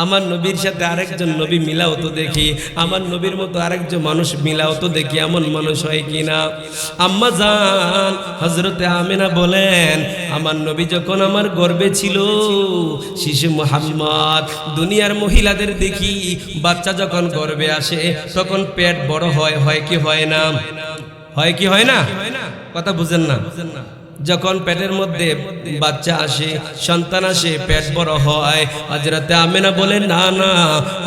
আমার নবীর সাথে আরেকজন নবী মিলাও তো দেখি, আমার নবীর মতো আরেকজন মানুষ মিলাও তো দেখি, এমন মানুষ হয় কিনা? আম্মা জান হযরতে আমিনা বলেন, আমার নবী যখন আমার গর্ভে ছিল, শিশু মুহাম্মদ, দুনিয়ার মহিলাদের দেখি বাচ্চা যখন গর্ভে আসে তখন পেট বড় হয়, হয় কি হয় না? হয় কি হয় না? কথা বুঝেন না? যখন পেটের মধ্যে বাচ্চা আসে, সন্তান আসে, পেট বড় হয়, হযরতে আমেনা বলেন না না,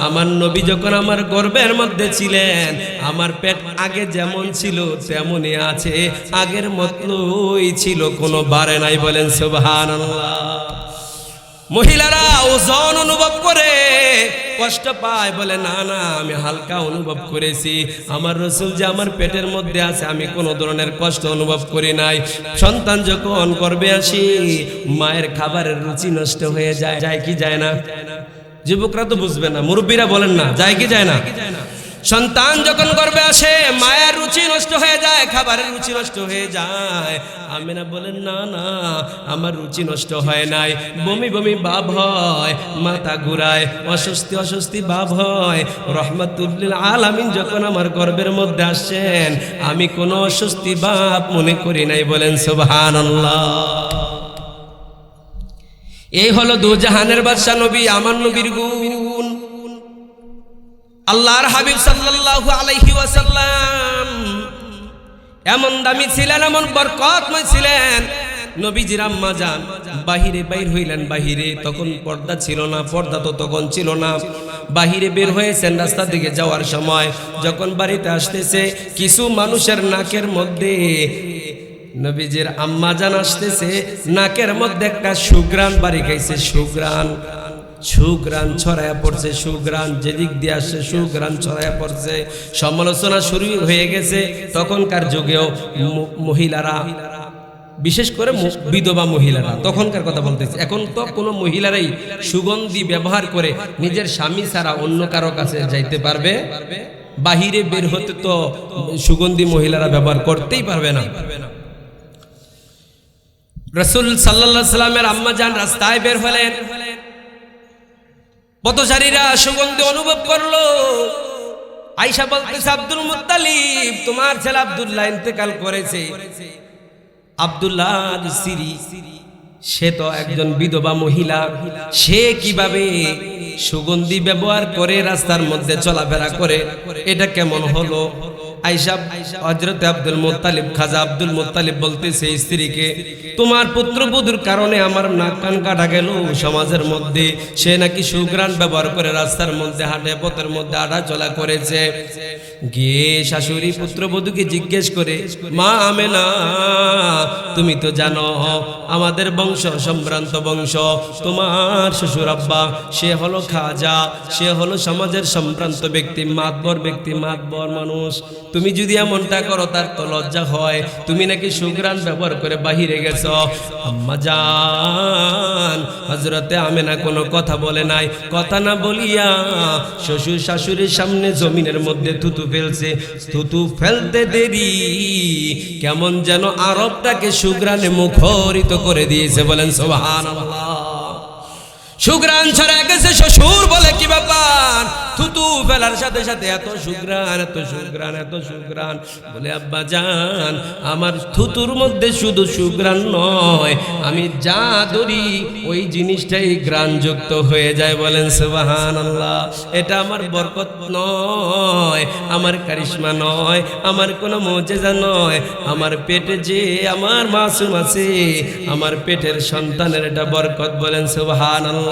আমার নবী যখন আমার গর্ভের মধ্যে ছিলেন আমার পেট আগে যেমন ছিল তেমনই আছে, আগের মতোই ছিল, কোনো বাড়ে নাই। বলেন সুবহানাল্লাহ। মহিলারা ওজন অনুভব করে, কষ্ট পায়, বলে না না আমি হালকা অনুভব করেছি, আমার রাসূল যে আমার পেটের মধ্যে আছে আমি কোনো ধরনের কষ্ট অনুভব করি নাই। সন্তান যখন গর্ভে আসি মায়ের খাবারের রুচি নষ্ট হয়ে যায়, যায় কি যায় না? যুবকরা তো বুঝবে না, মুরব্বীরা বলেন না, যায় কি যায় না? সন্তান যখন গর্ভে আসে মায়ের রুচি নষ্ট হয়ে যায়, খাবারের রুচি নষ্ট হয়ে যায়। আমিনা বলেন না না আমার রুচি নষ্ট হয় নাই, বমি বমি ভাব হয়, মাথা ঘুরায়, অস্বস্তি অস্বস্তি ভাব হয়। রহমাতুল লিল আলামিন যখন আমার গর্ভের মধ্যে আসছেন আমি কোনো অস্বস্তি ভাব মনে করি নাই। বলেন সুবহানাল্লাহ। এই হলো দুজাহানের বাদশা নবী, আমার নবীর গুণ। আল্লাহর হাবিব সাল্লাল্লাহু আলাইহি ওয়াসাল্লাম এমন দামি ছিলেন, এমন বরকতময় ছিলেন। নবীজির আম্মা জান বাহিরে বাইর হইলেন, বাহিরে তখন পর্দা ছিল না, পর্দা তো তখন ছিল না। বাহিরে বের হয়েছেন রাস্তা দিকে যাওয়ার সময়, যখন বাড়িতে আসতেছে কিছু মানুষের নাকের মধ্যে, নবীজির আম্মা জান আসতেছে নাকের মধ্যে একটা সুঘ্রাণ বাড়ি খাইছে, সুঘ্রাণ, সুঘ্রাণ ছড়ায়া পড়ছে, সুঘ্রাণ যেদিক দিয়ে আসছে সুঘ্রাণ ছড়ায়া পড়ছে। সমালোচনা শুরু হয়ে গেছে। তখনকার যুগেও মহিলারা, বিশেষ করে বিধবা মহিলারা, তখনকার কথা বলতেছি, এখন তো কোনো মহিলারাই সুগন্ধি ব্যবহার করে নিজের স্বামী ছাড়া অন্য কারো কাছে যাইতে পারবে? বাহিরে বের হতে তো সুগন্ধি মহিলারা ব্যবহার করতেই পারবে না। রাসূল সাল্লাল্লাহু আলাইহি সাল্লামের আম্মা জান রাস্তায় বের হলেন, পথচারীরা সুগন্ধি অনুভব করলো। আয়েশা বলতেছে আব্দুল মুত্তালিব তোমার ছেলে আব্দুল্লাহ ইন্তেকাল করেছে। আব্দুল্লাহ সিরি, সে তো একজন বিধবা মহিলা, সে কিভাবে সুগন্ধি ব্যবহার করে রাস্তার মধ্যে চলাফেরা করে, এটা কেমন হলো? আয়েশা হযরত আব্দুল মুত্তালিব, খাজা আব্দুল মুত্তালিব বলতেছে স্ত্রীকে, তোমার পুত্রবধূর কারণে আমার নাক কান কাটা গেল সমাজের মধ্যে, সে নাকি সুঘ্রাণ ব্যবহার করে রাস্তার মধ্যে হাঁটে, পথের মধ্যে হাঁটা চলা করেছে। গিয়ে শাশুড়ি পুত্রবধূকে জিজ্ঞেস করে, মা আমেনা তুমি তো জানো আমাদের বংশ সম্ভ্রান্ত বংশ, তোমার শ্বশুর আব্বা সে হলো খাজা, সে হলো সমাজের সম্ভ্রান্ত ব্যক্তি, মাতবর ব্যক্তি, মাতবর মানুষ, তুমি যদি এমনটা করো তার তো লজ্জা হয়, তুমি নাকি সুঘ্রাণ ব্যবহার করে বাহিরে গেছ। আম্মা জান হযরতে আমেনা কোনো কথা বলে নাই, কথা না বলিয়া শ্বশুর শাশুড়ির সামনে জমিনের মধ্যে থুতু ফেলছে। থুতু ফেলতে দেরি কেমন যেন আরবটাকে সুঘ্রাণে মুখরিত করে দিয়েছে। বলেন সুবহানাল্লাহ। সুঘ্রাণ ছড়ায় গেছে। শ্বশুর বলে কি ব্যাপার? থুতু ফেলার সাথে সাথে এত সুঘ্রাণ, এত সুঘ্রাণ, এত সুঘ্রাণ। বলে আব্বা জান আমার থুতুর মধ্যে শুধু সুঘ্রাণ নয়, আমি যা ধরি ওই জিনিসটাই ঘ্রাণযুক্ত হয়ে যায়। বলেন সুবহানাল্লাহ। এটা আমার বরকত নয়, আমার কারিশমা নয়, আমার কোনো মুজিজা নয়, আমার পেটে যে আমার মাসুম আছে, আমার পেটের সন্তানের এটা বরকত। বলেন সুবহানাল্লাহ।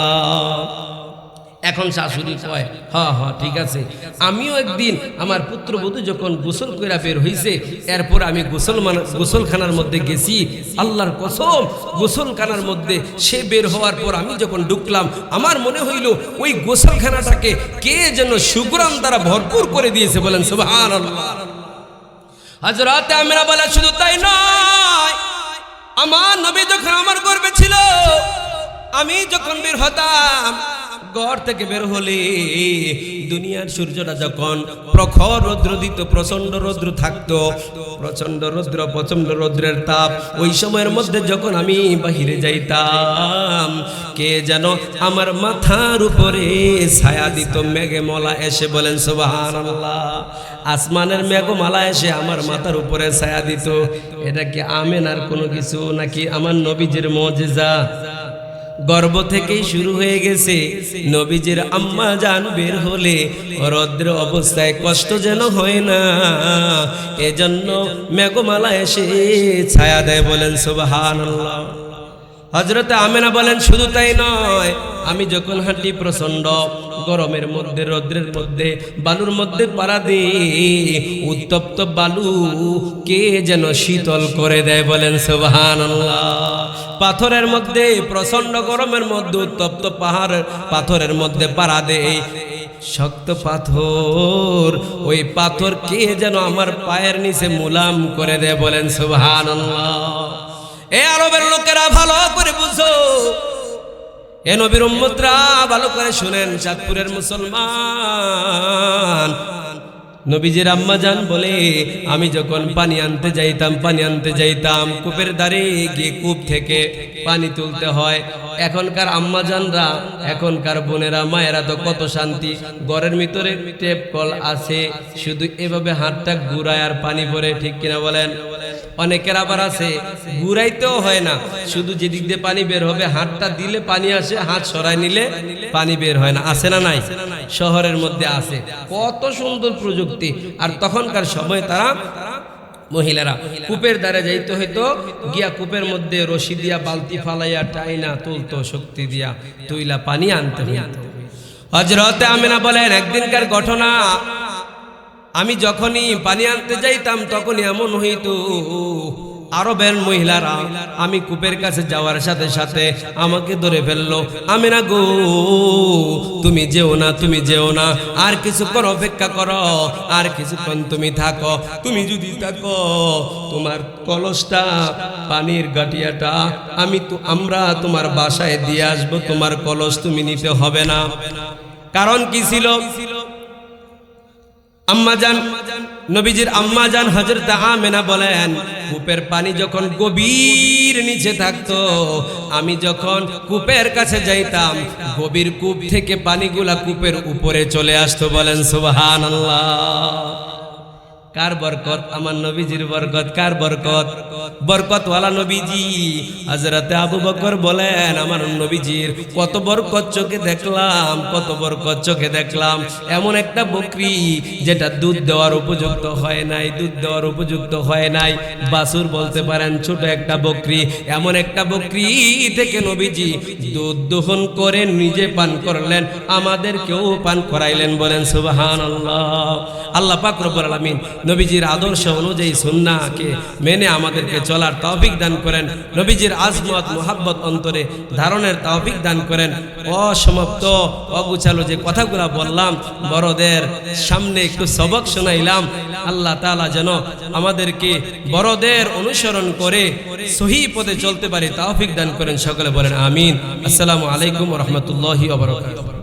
এখন শাশুড়ি কয় হ্যাঁ হ্যাঁ ঠিক আছে, আমিও একদিন আমার পুত্রবধূ যখন গোসল কইরা বের হইছে, এরপর আমি গোসলখানার মধ্যে গেছি, আল্লাহর কসম গোসলখানার মধ্যে সে বের হওয়ার পর আমি যখন ঢুকলাম আমার মনে হইল ওই গোসলখানাটাকে কে যেন সুঘ্রাণ দ্বারা ভরপুর করে দিয়েছে। বলেন সুবহানাল্লাহ। হযরত আমেনা বলে শুধু তাই নয়, আমার নবী যখন আমার গর্ভে ছিল, আমি যখন বের হতাম ঘর থেকে বের হলে দুনিয়ার সূর্যটা যখন প্রখর রৌদ্র দিত, প্রচন্ড রৌদ্র থাকতো, প্রচন্ড রৌদ্র, প্রচন্ড রৌদ্রের তাপ, ওই সময়ের মধ্যে যখন আমি বাহিরে যাইতাম কে যেন আমার মাথার উপরে ছায়া দিত, মেঘমালা এসে। বলেন সুবহানাল্লাহ। আসমানের মেঘমালা এসে আমার মাথার উপরে ছায়া দিত। এটা কি আমেনার কোনো কিছু নাকি আমার নবীজির মুজিজা? গর্ভ থেকেই শুরু হয়ে গেছে। নবীজির আম্মা জান বের হলে রৌদ্র অবস্থায় কষ্ট যেন হয় না, এজন্য মেঘমালা এসে ছায়া দেয়। বলেন সুবহানাল্লাহ। হযরতে আমেনা বলেন শুধু তাই নয়, আমি যখন হাঁটি প্রচন্ড গরমের মধ্যে, রৌদ্রের মধ্যে, বালুর মধ্যে পাড়া দিই, উত্তপ্ত বালু কে যেন শীতল করে দেয়। বলেন সুবহানাল্লাহ। পাথরের মধ্যে, প্রচন্ড গরমের মধ্যে উত্তপ্ত পাথরের মধ্যে পাড়া দেয়, শক্ত পাথর, ওই পাথর কে যেন আমার পায়ের নিচে মুলাম করে দেয়। বলেন সুবহানাল্লাহ। এ আরবের লোকেরা ভালো করে বুঝো, এ নবীর উম্মতরা ভালো করে শুনেন, চাঁদপুরের মুসলমান। নবীজির আম্মা জান বলে আমি যখন পানি আনতে যাইতাম, কূপের ধারে গিয়ে কূপ থেকে পানি তুলতে হয়। এখনকার আম্মা জানরা, এখনকার বোনেরা, মায়েরা তো কত শান্তি, ঘরের ভিতরে টেপ কল আছে, শুধু এভাবে হাতটা ঘুরায় আর পানি পড়ে। ঠিক কিনা বলেন? অনেকের আবার আছে ঘুরাইতেও হয় না, শুধু যেদিক দিয়ে পানি বের হবে হাতটা দিলে পানি আসে, হাত সরাই নিলে পানি বের হয় না। আছে না নাই? শহরের মধ্যে আছে। কত সুন্দর প্রযুক্তি। আর তখনকার সময় তারা মহিলারা কূপের দ্বারে যাইতে হইতো, গিয়া কূপের মধ্যে রশি দিয়া বালতি ফালাইয়া টাইনা তুলতো, শক্তি দিয়া তুইলা পানি আনতে হইতো। হযরতে আমেনা বলেন একদিনকার ঘটনা, আমি যখনই পানি আনতে যাইতাম তখনই এমন হইতো, আরবের মহিলারা আমি কূপের কাছে যাওয়ার সাথে সাথে আমাকে ধরে ফেললো। আমেনা গো, তুমি যেও না, তুমি যেও না, আর কিছুক্ষণ অপেক্ষা করো, আর কিছুক্ষণ তুমি থাকো। তুমি যদি থাকো, তোমার কলসটা, পানির গাটিয়াটা আমরা তোমার বাসায় দিয়ে আসবো, তোমার কলস তুমি নিতে হবে না। কারণ কি ছিল? আম্মাজান, নবীজির আম্মাজান হযরত আমেনা বলেন কূপের পানি যখন গভীর নিচে থাকতো, আমি যখন কূপের কাছে যাইতাম, গভীর কূপ থেকে পানিগুলা কূপের উপরে চলে আসতো। বলেন সুবহানাল্লাহ। কার বরকত? আমার নবীজির বরকত। কার বরকত? বরকতওয়ালা নবীজি। হযরতে আবু বকর বলেন আমার নবীজির কত বরকত চোখে দেখলাম, কত বরকত চোখে দেখলাম। এমন একটা বকরি যেটা দুধ দেওয়ার উপযুক্ত হয় নাই, দুধ দেওয়ার উপযুক্ত হয় নাই, বাছুর বলতে পারেন, ছোট একটা বকরি। এমন একটা বকরি থেকে নবীজি দুধ দহন করে নিজে পান করলেন, আমাদেরকেও পান করাইলেন। বলেন সুবহানাল্লাহ। আল্লাহ পাক রব্বুল আলামিন নবীজির আদর্শ অনুযায়ী সুন্নাহকে মেনে আমাদেরকে চলার তৌফিক দান করেন, নবীজির আজমত মুহাব্বত অন্তরে ধারণের তৌফিক দান করেন। অসমাপ্ত অগুছালো যে কথাগুলো বললাম, বড়দের সামনে একটু সবক শোনাইলাম, আল্লাহ তাআলা যেন আমাদেরকে বড়দের অনুসরণ করে সহি পথে চলতে পারে তৌফিক দান করেন। সকলে বলেন আমিন। আসসালামু আলাইকুম ওয়া রাহমাতুল্লাহি ওয়া বারাকাতুহু।